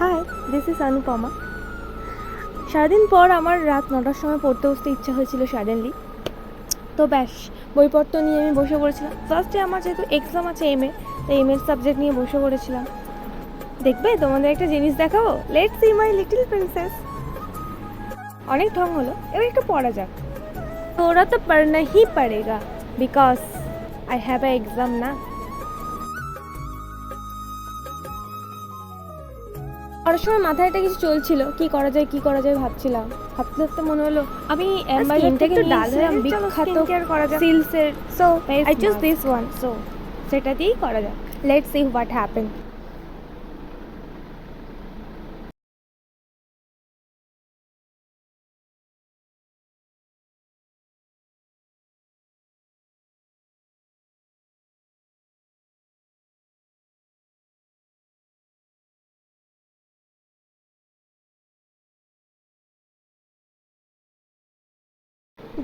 High, this is Anupama. সারাদিন পর আমার রাত 9টার সময় পড়তে বসতে ইচ্ছা হয়েছিল সাডেনলি। তো ব্যাস বইপত্র নিয়ে আমি বসে পড়েছিলাম। ফার্স্টে আমার যেহেতু এক্সাম আছে তাই এর সাবজেক্ট নিয়ে বসে পড়েছিলাম। দেখবে তোমাদের একটা জিনিস দেখাবো, let's see my little princess. অনেক ঢং হলো, এবার একটু পড়া যাক। তোরা তো পড়না হি পড়েগা because I have a exam না। পড়ার সময় মাথায় একটা কিছু চলছিল, কি করা যায় ভাবছিলাম। ভাবতে ভাবতে মনে হলো আমি স্কিনটাকে ডাললাম বিখ্যাত সিলসের। So I choose this one. So সেটা দিয়েই করা যাক। Let's see what happen.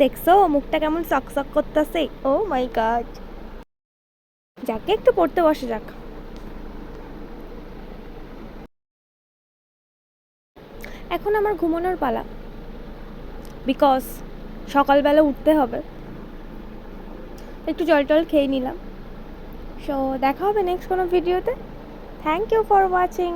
দেখছো মুখটা কেমন সকসক করতেছে? Oh my God. যাকে একটু পড়তে বসে যাক। এখন আমার ঘুমানোর পালা, বিকজ সকালবেলা উঠতে হবে। একটু জল টল খেয়ে নিলাম। সো দেখা হবে নেক্সট কোনো ভিডিওতে। Thank you for watching.